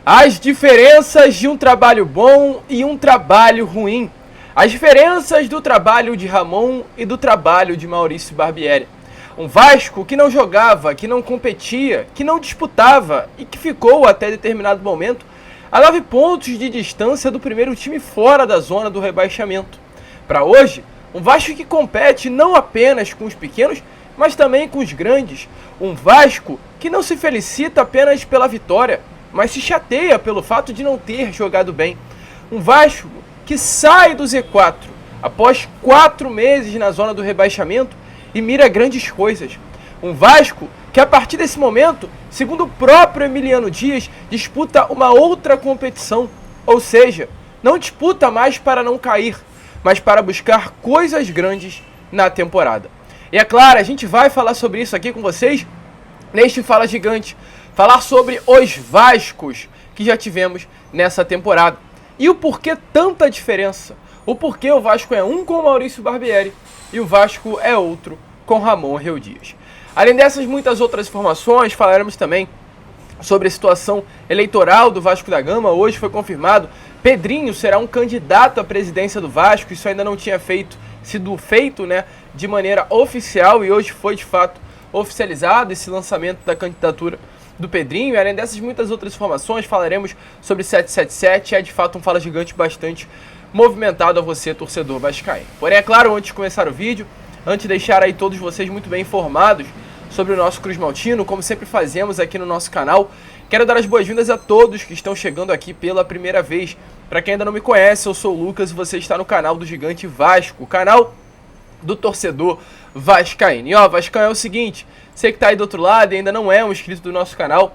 As diferenças de um trabalho bom e um trabalho ruim. As diferenças do trabalho de Ramon e do trabalho de Maurício Barbieri. Um Vasco que não jogava, que não competia, que não disputava e que ficou até determinado momento a 9 pontos de distância do primeiro time fora da zona do rebaixamento. Para hoje, um Vasco que compete não apenas com os pequenos, mas também com os grandes. Um Vasco que não se felicita apenas pela vitória, mas se chateia pelo fato de não ter jogado bem. Um Vasco que sai do Z4 após 4 meses na zona do rebaixamento e mira grandes coisas. Um Vasco que a partir desse momento, segundo o próprio Emiliano Dias, disputa uma outra competição. Ou seja, não disputa mais para não cair, mas para buscar coisas grandes na temporada. E é claro, a gente vai falar sobre isso aqui com vocês neste Fala Gigante. Falar sobre os Vascos que já tivemos nessa temporada. E o porquê tanta diferença. O porquê o Vasco é um com o Maurício Barbieri e o Vasco é outro com Ramon Reu Dias. Além dessas muitas outras informações, falaremos também sobre a situação eleitoral do Vasco da Gama. Hoje foi confirmado, Pedrinho será um candidato à presidência do Vasco. Isso ainda não tinha sido feito, de maneira oficial, e hoje foi de fato oficializado esse lançamento da candidatura do Pedrinho. E além dessas muitas outras informações, falaremos sobre 777. É de fato um Fala Gigante bastante movimentado a você, torcedor vascaíno. Porém, é claro, antes de começar o vídeo, antes de deixar aí todos vocês muito bem informados sobre o nosso Cruz Maltino, como sempre fazemos aqui no nosso canal, quero dar as boas-vindas a todos que estão chegando aqui pela primeira vez. Para quem ainda não me conhece, eu sou o Lucas e você está no canal do Gigante Vasco, o canal do torcedor vascaíno. E Vascão, é o seguinte, você que está aí do outro lado e ainda não é um inscrito do nosso canal,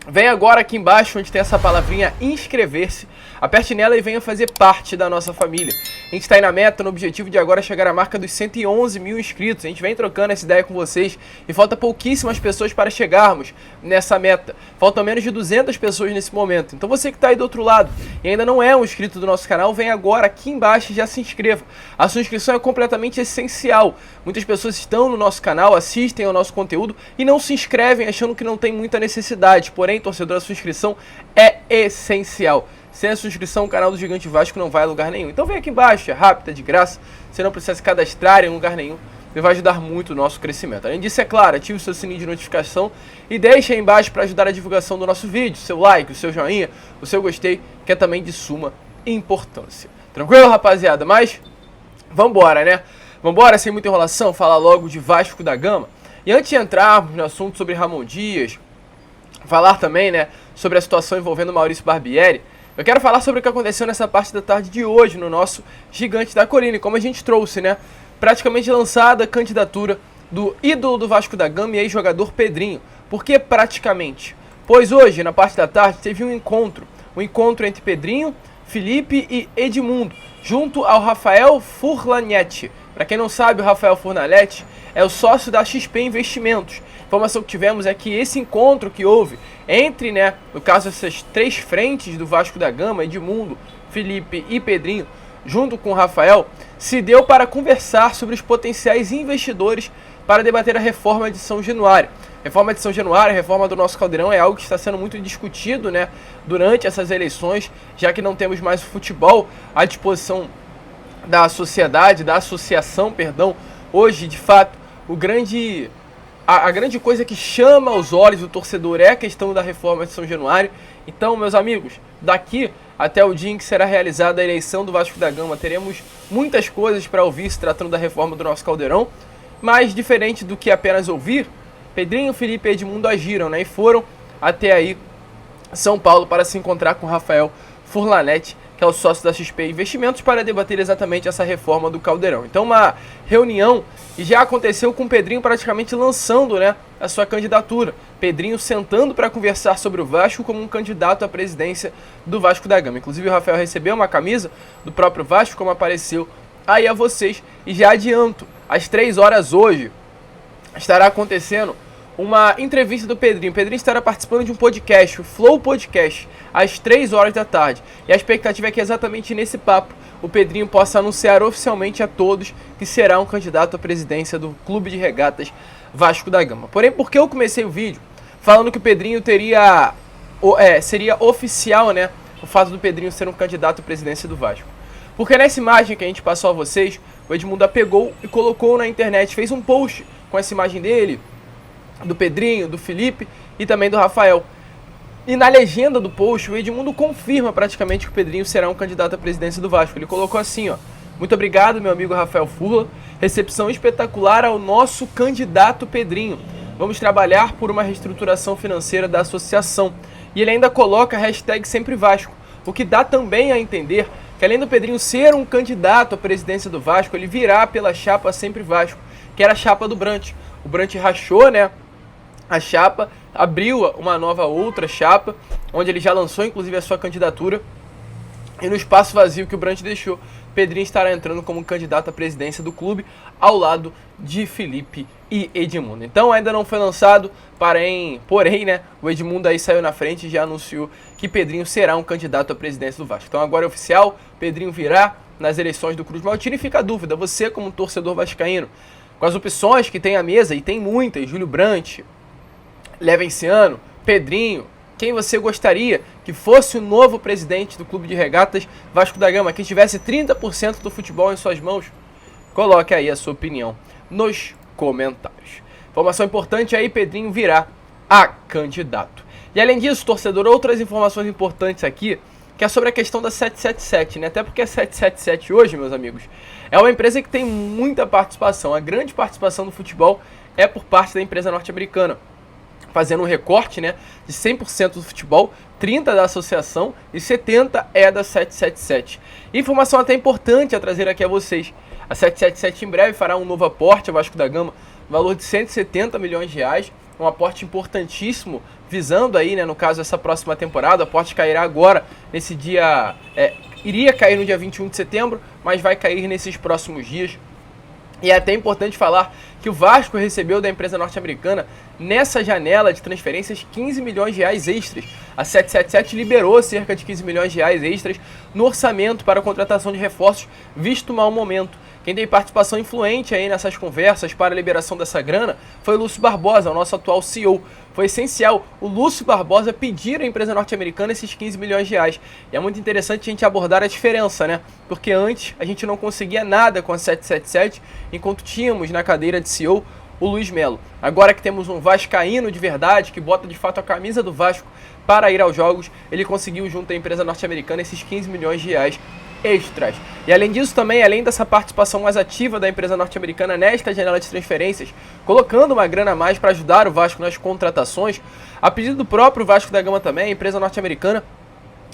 vem agora aqui embaixo onde tem essa palavrinha inscrever-se, aperte nela e venha fazer parte da nossa família. A gente está aí na meta, no objetivo de agora chegar à marca dos 111 mil inscritos. A gente vem trocando essa ideia com vocês e falta pouquíssimas pessoas para chegarmos nessa meta. Faltam menos de 200 pessoas nesse momento. Então você que está aí do outro lado e ainda não é um inscrito do nosso canal, vem agora aqui embaixo e já se inscreva. A sua inscrição é completamente essencial. Muitas pessoas estão no nosso canal, assistem ao nosso conteúdo e não se inscrevem achando que não tem muita necessidade. Porém, torcedor, a sua inscrição é essencial. Sem a sua inscrição, o canal do Gigante Vasco não vai a lugar nenhum. Então vem aqui embaixo, é rápido, é de graça. Você não precisa se cadastrar em lugar nenhum e vai ajudar muito o nosso crescimento. Além disso, é claro, ative o seu sininho de notificação e deixe aí embaixo para ajudar a divulgação do nosso vídeo. Seu like, o seu joinha, o seu gostei, que é também de suma importância. Tranquilo, rapaziada? Mas vambora, Vambora, sem muita enrolação, falar logo de Vasco da Gama. E antes de entrarmos no assunto sobre Ramon Dias, falar também, sobre a situação envolvendo Maurício Barbieri, eu quero falar sobre o que aconteceu nessa parte da tarde de hoje no nosso Gigante da Colina. E como a gente trouxe, praticamente lançada a candidatura do ídolo do Vasco da Gama e ex-jogador Pedrinho. Por que praticamente? Pois hoje, na parte da tarde, teve um encontro entre Pedrinho, Felipe e Edmundo, junto ao Rafael Furlanetti. Para quem não sabe, o Rafael Furlanetti é o sócio da XP Investimentos. A informação que tivemos é que esse encontro que houve entre, no caso, essas 3 frentes do Vasco da Gama, Edmundo, Felipe e Pedrinho, junto com o Rafael, se deu para conversar sobre os potenciais investidores para debater a reforma de São Januário. Reforma de São Januário, a reforma do nosso Caldeirão é algo que está sendo muito discutido, durante essas eleições, já que não temos mais o futebol à disposição da sociedade, da associação, Hoje, de fato, a grande coisa que chama os olhos do torcedor é a questão da reforma de São Januário. Então, meus amigos, daqui até o dia em que será realizada a eleição do Vasco da Gama, teremos muitas coisas para ouvir se tratando da reforma do nosso Caldeirão. Mas, diferente do que apenas ouvir, Pedrinho, Felipe e Edmundo agiram, e foram até aí São Paulo para se encontrar com Rafael Furlanetti, que é o sócio da XP Investimentos, para debater exatamente essa reforma do Caldeirão. Então, uma reunião que já aconteceu com o Pedrinho praticamente lançando, a sua candidatura. Pedrinho sentando para conversar sobre o Vasco como um candidato à presidência do Vasco da Gama. Inclusive, o Rafael recebeu uma camisa do próprio Vasco, como apareceu aí a vocês. E já adianto, às 3 horas hoje, estará acontecendo uma entrevista do Pedrinho. O Pedrinho estará participando de um podcast, o Flow Podcast, às 3 horas da tarde. E a expectativa é que exatamente nesse papo o Pedrinho possa anunciar oficialmente a todos que será um candidato à presidência do Clube de Regatas Vasco da Gama. Porém, por que eu comecei o vídeo falando que o Pedrinho teria seria oficial, né, o fato do Pedrinho ser um candidato à presidência do Vasco. Porque nessa imagem que a gente passou a vocês, o Edmundo pegou e colocou na internet, fez um post com essa imagem dele, do Pedrinho, do Felipe e também do Rafael. E na legenda do post, o Edmundo confirma praticamente que o Pedrinho será um candidato à presidência do Vasco. Ele colocou assim, ó: muito obrigado, meu amigo Rafael Furla, recepção espetacular ao nosso candidato Pedrinho. Vamos trabalhar por uma reestruturação financeira da associação. E ele ainda coloca a hashtag Sempre Vasco, o que dá também a entender que além do Pedrinho ser um candidato à presidência do Vasco, ele virá pela chapa Sempre Vasco, que era a chapa do Brant. O Brant rachou, né, a chapa, abriu uma nova outra chapa, onde ele já lançou inclusive a sua candidatura. E no espaço vazio que o Brant deixou, Pedrinho estará entrando como candidato à presidência do clube, ao lado de Felipe e Edmundo. Então ainda não foi lançado, porém, né, o Edmundo aí saiu na frente e já anunciou que Pedrinho será um candidato à presidência do Vasco. Então agora é oficial, Pedrinho virá nas eleições do Cruz Maltino. E fica a dúvida, você como torcedor vascaíno, com as opções que tem à mesa, e tem muitas, Júlio Brandt, Levenciano, Pedrinho, quem você gostaria que fosse o novo presidente do Clube de Regatas Vasco da Gama, que tivesse 30% do futebol em suas mãos? Coloque aí a sua opinião nos comentários. Informação importante aí, Pedrinho virá a candidato. E além disso, torcedor, outras informações importantes aqui, que é sobre a questão da 777, né? Até porque a 777 hoje, meus amigos, é uma empresa que tem muita participação. A grande participação do futebol é por parte da empresa norte-americana, fazendo um recorte, né, de 100% do futebol, 30% da associação e 70% é da 777. Informação até importante a trazer aqui a vocês: a 777 em breve fará um novo aporte ao Vasco da Gama, valor de 170 milhões de reais, um aporte importantíssimo, visando aí, né, no caso, essa próxima temporada. O aporte cairá agora, nesse dia, iria cair no dia 21 de setembro, mas vai cair nesses próximos dias. E é até importante falar que o Vasco recebeu da empresa norte-americana, nessa janela de transferências, 15 milhões de reais extras. A 777 liberou cerca de 15 milhões de reais extras no orçamento para a contratação de reforços, visto o mau momento. Quem tem participação influente aí nessas conversas para a liberação dessa grana foi o Lúcio Barbosa, o nosso atual CEO. Foi essencial o Lúcio Barbosa pedir à empresa norte-americana esses 15 milhões de reais. E é muito interessante a gente abordar a diferença, né? Porque antes a gente não conseguia nada com a 777, enquanto tínhamos na cadeira de CEO o Luiz Melo. Agora que temos um vascaíno de verdade, que bota de fato a camisa do Vasco para ir aos jogos, ele conseguiu junto à empresa norte-americana esses 15 milhões de reais extras. E além disso também, além dessa participação mais ativa da empresa norte-americana nesta janela de transferências, colocando uma grana a mais para ajudar o Vasco nas contratações, a pedido do próprio Vasco da Gama também, a empresa norte-americana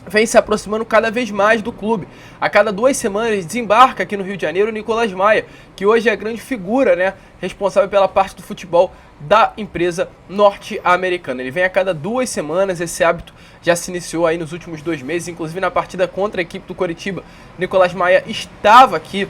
vem se aproximando cada vez mais do clube. A cada 2 semanas desembarca aqui no Rio de Janeiro o Nicolás Maia, que hoje é a grande figura, né, responsável pela parte do futebol da empresa norte-americana. Ele vem a cada 2 semanas, esse hábito já se iniciou aí nos últimos 2 meses, inclusive na partida contra a equipe do Coritiba. Nicolás Maia estava aqui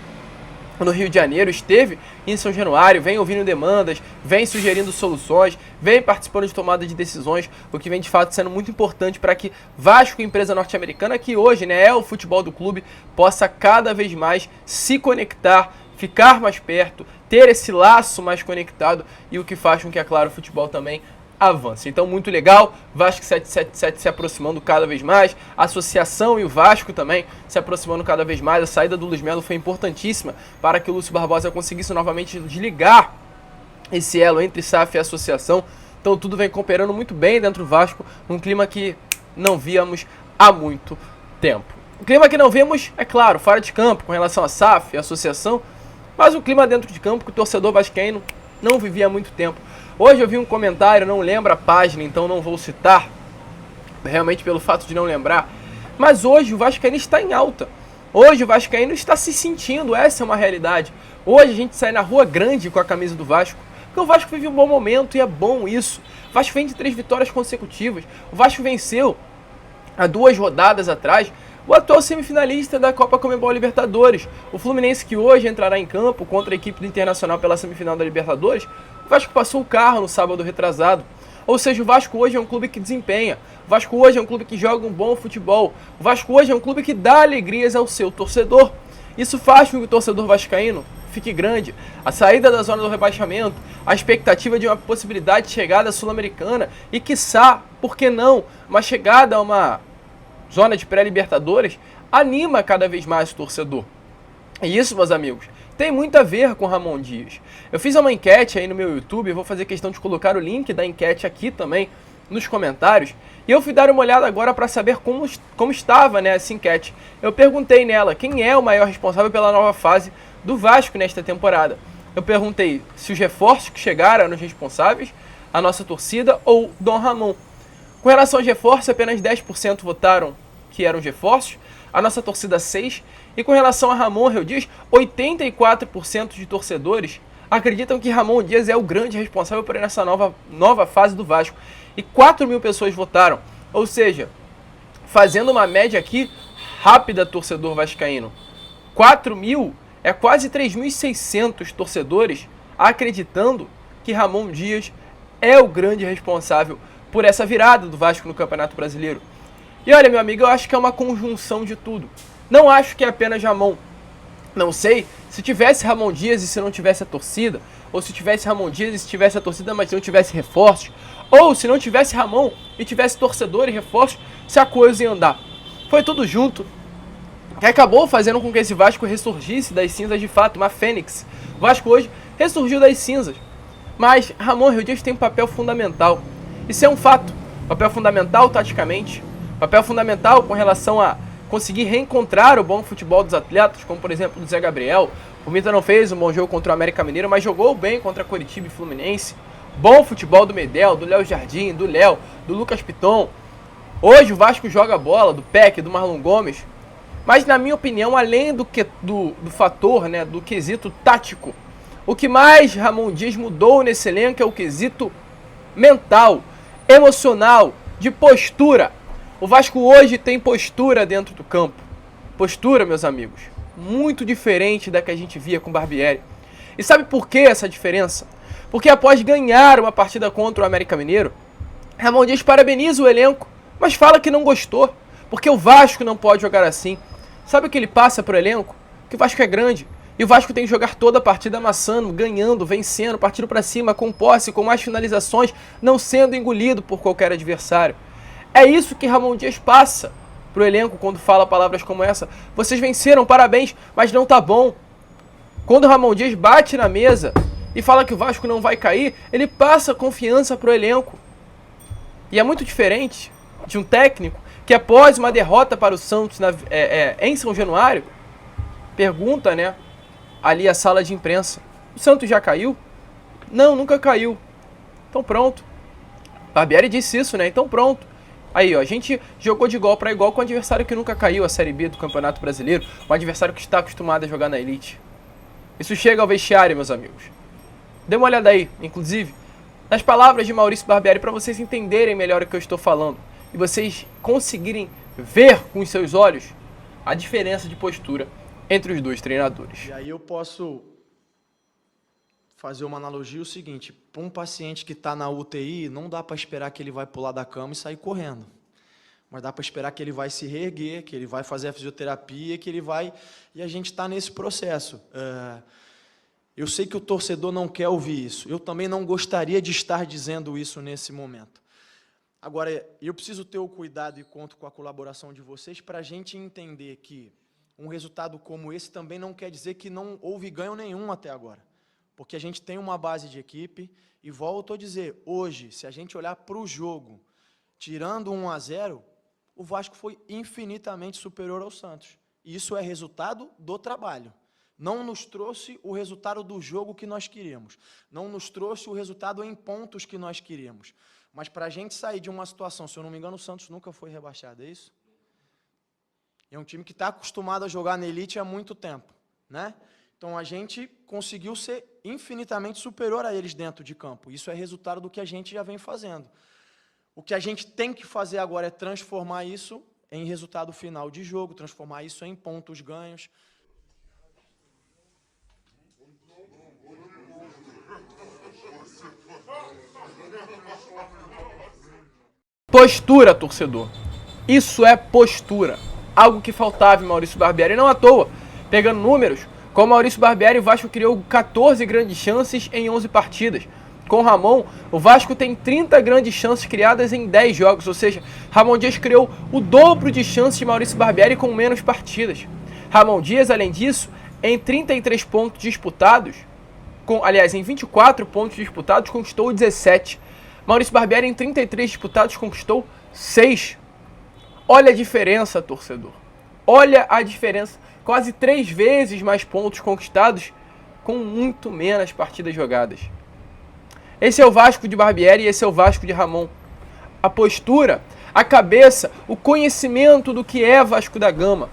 no Rio de Janeiro, esteve em São Januário, vem ouvindo demandas, vem sugerindo soluções, vem participando de tomada de decisões, o que vem de fato sendo muito importante para que Vasco, empresa norte-americana, que hoje, né, é o futebol do clube, possa cada vez mais se conectar, ficar mais perto, ter esse laço mais conectado, e o que faz com que, é claro, o futebol também avance. Então, muito legal, Vasco 777 se aproximando cada vez mais, a associação e o Vasco também se aproximando cada vez mais. A saída do Luiz Melo foi importantíssima para que o Lúcio Barbosa conseguisse novamente desligar esse elo entre SAF e associação. Então tudo vem cooperando muito bem dentro do Vasco, num clima que não víamos há muito tempo. O clima que não vemos, é claro, fora de campo, com relação a SAF e associação, mas o clima dentro de campo que o torcedor vascaíno não vivia há muito tempo. Hoje eu vi um comentário, não lembro a página, então não vou citar, realmente pelo fato de não lembrar, mas hoje o vascaíno está em alta. Hoje o vascaíno está se sentindo, essa é uma realidade. Hoje a gente sai na rua grande com a camisa do Vasco, porque o Vasco vive um bom momento e é bom isso. O Vasco vem de 3 vitórias consecutivas. O Vasco venceu, há 2 rodadas atrás, o atual semifinalista da Copa Conmebol Libertadores. O Fluminense, que hoje entrará em campo contra a equipe do Internacional pela semifinal da Libertadores, o Vasco passou o carro no sábado retrasado. Ou seja, o Vasco hoje é um clube que desempenha. O Vasco hoje é um clube que joga um bom futebol. O Vasco hoje é um clube que dá alegrias ao seu torcedor. Isso faz com que o torcedor vascaíno fique grande, a saída da zona do rebaixamento, a expectativa de uma possibilidade de chegada sul-americana e, quiçá, por que não, uma chegada a uma zona de pré-libertadores, anima cada vez mais o torcedor. E isso, meus amigos, tem muito a ver com Ramon Dias. Eu fiz uma enquete aí no meu YouTube, vou fazer questão de colocar o link da enquete aqui também nos comentários. E eu fui dar uma olhada agora para saber como estava, né, essa enquete. Eu perguntei nela quem é o maior responsável pela nova fase do Vasco nesta temporada. Eu perguntei se os reforços que chegaram eram os responsáveis, a nossa torcida ou Dom Ramon. Com relação aos reforços, apenas 10% votaram que eram os reforços, a nossa torcida 6%, e com relação a Ramon Dias, 84% de torcedores acreditam que Ramon Dias é o grande responsável por essa nova fase do Vasco. E 4 mil pessoas votaram. Ou seja, fazendo uma média aqui rápida, torcedor vascaíno, 4 mil é quase 3.600 torcedores acreditando que Ramon Dias é o grande responsável por essa virada do Vasco no Campeonato Brasileiro. E olha, meu amigo, eu acho que é uma conjunção de tudo. Não acho que é apenas Ramon. Não sei se tivesse Ramon Dias e se não tivesse a torcida, ou se tivesse Ramon Dias e se tivesse a torcida, mas não tivesse reforços, ou se não tivesse Ramon e tivesse torcedor e reforços, se a coisa ia andar. Foi tudo junto, que acabou fazendo com que esse Vasco ressurgisse das cinzas de fato, uma fênix. O Vasco hoje ressurgiu das cinzas, mas Ramon Dias tem um papel fundamental. Isso é um fato, papel fundamental taticamente, papel fundamental com relação a conseguir reencontrar o bom futebol dos atletas, como por exemplo do Zé Gabriel. O Mita não fez um bom jogo contra o América Mineiro, mas jogou bem contra Coritiba e Fluminense. Bom futebol do Medel, do Léo Jardim, do Léo, do Lucas Piton. Hoje o Vasco joga bola, do Peck, do Marlon Gomes. Mas na minha opinião, além do fator, né, do quesito tático, o que mais Ramon Dias mudou nesse elenco é o quesito mental, emocional, de postura. O Vasco hoje tem postura dentro do campo. Postura, meus amigos, muito diferente da que a gente via com o Barbieri. E sabe por que essa diferença? Porque após ganhar uma partida contra o América Mineiro, Ramon Dias parabeniza o elenco, mas fala que não gostou, porque o Vasco não pode jogar assim. Sabe o que ele passa pro elenco? Que o Vasco é grande, e o Vasco tem que jogar toda a partida amassando, ganhando, vencendo, partindo para cima, com posse, com mais finalizações, não sendo engolido por qualquer adversário. É isso que Ramon Dias passa pro elenco quando fala palavras como essa. Vocês venceram, parabéns, mas não tá bom. Quando o Ramon Dias bate na mesa e fala que o Vasco não vai cair, ele passa confiança pro elenco. E é muito diferente de um técnico que após uma derrota para o Santos em São Januário, pergunta, né, ali a sala de imprensa: o Santos já caiu? Não, nunca caiu. Então pronto. Barbieri disse isso, né? Então pronto. Aí, ó, a gente jogou de igual para igual com um adversário que nunca caiu a Série B do Campeonato Brasileiro, um adversário que está acostumado a jogar na elite. Isso chega ao vestiário, meus amigos. Dê uma olhada aí, inclusive, nas palavras de Maurício Barbieri para vocês entenderem melhor o que eu estou falando e vocês conseguirem ver com os seus olhos a diferença de postura entre os dois treinadores. E aí eu posso fazer uma analogia o seguinte: para um paciente que está na UTI, não dá para esperar que ele vai pular da cama e sair correndo. Mas dá para esperar que ele vai se reerguer, que ele vai fazer a fisioterapia, que ele vai... E a gente está nesse processo. Eu sei que o torcedor não quer ouvir isso. Eu também não gostaria de estar dizendo isso nesse momento. Agora, eu preciso ter o cuidado e conto com a colaboração de vocês para a gente entender que um resultado como esse também não quer dizer que não houve ganho nenhum até agora. Porque a gente tem uma base de equipe, e volto a dizer, hoje, se a gente olhar para o jogo, tirando 1-0, o Vasco foi infinitamente superior ao Santos. E isso é resultado do trabalho. Não nos trouxe o resultado do jogo que nós queríamos. Não nos trouxe o resultado em pontos que nós queríamos. Mas para a gente sair de uma situação, se eu não me engano, o Santos nunca foi rebaixado, é isso? É um time que está acostumado a jogar na elite há muito tempo, né? Então, a gente conseguiu ser infinitamente superior a eles dentro de campo. Isso é resultado do que a gente já vem fazendo. O que a gente tem que fazer agora é transformar isso em resultado final de jogo, transformar isso em pontos ganhos. Postura, torcedor. Isso é postura. Algo que faltava em Maurício Barbieri, não à toa. Pegando números, Com o Maurício Barbieri, o Vasco criou 14 grandes chances em 11 partidas. Com o Ramon, o Vasco tem 30 grandes chances criadas em 10 jogos, ou seja, Ramon Dias criou o dobro de chances de Maurício Barbieri com menos partidas. Ramon Dias, além disso, em 33 pontos disputados, em 24 pontos disputados, conquistou 17. Maurício Barbieri, em 33 disputados, conquistou 6. Olha a diferença, torcedor. Olha a diferença. Quase 3 vezes mais pontos conquistados com muito menos partidas jogadas. Esse é o Vasco de Barbieri e esse é o Vasco de Ramon. A postura, a cabeça, o conhecimento do que é Vasco da Gama.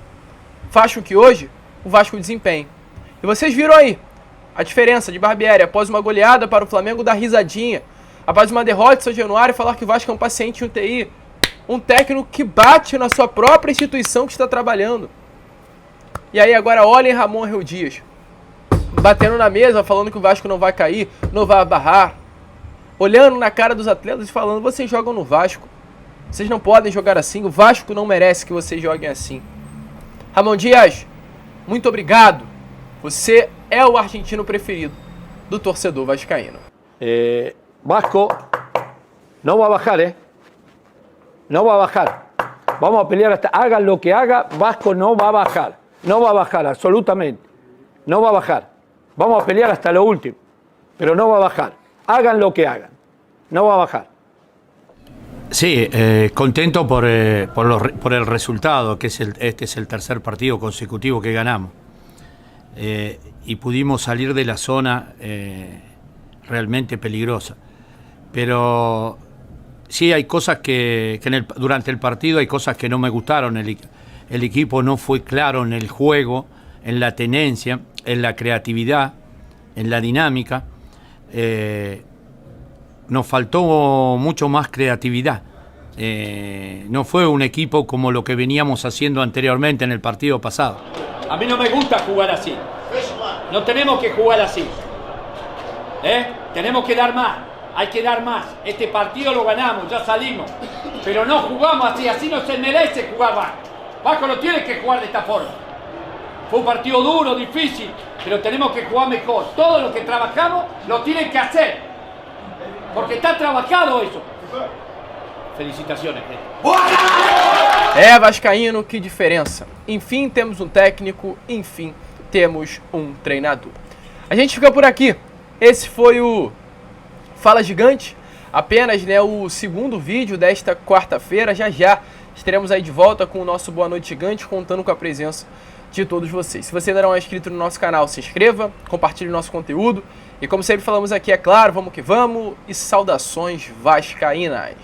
Faz com que hoje o Vasco desempenhe. E vocês viram aí a diferença de Barbieri após uma goleada para o Flamengo dar risadinha. Após uma derrota em São Januário falar que o Vasco é um paciente em UTI. Um técnico que bate na sua própria instituição que está trabalhando. E aí agora olhem Ramon Rio Dias. Batendo na mesa, falando que o Vasco não vai cair, não vai barrar. Olhando na cara dos atletas e falando, vocês jogam no Vasco. Vocês não podem jogar assim, o Vasco não merece que vocês joguem assim. Ramon Dias, muito obrigado. Você é o argentino preferido do torcedor vascaíno. Vasco no va a bajar, no va a bajar. Vamos a pelear hasta, hagan lo que haga, Vasco no va a bajar. No va a bajar, absolutamente. No va a bajar. Vamos a pelear hasta lo último, pero no va a bajar. Hagan lo que hagan, no va a bajar. Sí, contento por el resultado, que este es el tercer partido consecutivo que ganamos. Y pudimos salir de la zona realmente peligrosa. Pero sí hay cosas que durante el partido hay cosas que no me gustaron. El equipo no fue claro en el juego, en la tenencia, en la creatividad, en la dinámica. Nos faltó mucho más creatividad. No fue un equipo como lo que veníamos haciendo anteriormente en el partido pasado. A mí no me gusta jugar así. No tenemos que jugar así. Tenemos que dar más. Hay que dar más. Este partido lo ganamos, ya salimos. Pero no jugamos así. Así no se merece jugar Vasco. Vasco no tiene que jugar de esta forma. Fue un partido duro, difícil, pero tenemos que jugar mejor. Todo lo que trabajamos lo tienen que hacer. Porque está trabajado eso. Felicitaciones, gente. Vascaíno, que diferença. Enfim, temos um técnico, enfim, temos um treinador. A gente fica por aqui. Esse foi o Fala Gigante. Apenas o segundo vídeo desta quarta-feira. Já estaremos aí de volta com o nosso Boa Noite Gigante, contando com a presença de todos vocês. Se você ainda não é inscrito no nosso canal, se inscreva, compartilhe o nosso conteúdo. E como sempre falamos aqui, é claro, vamos que vamos. E saudações vascaínas.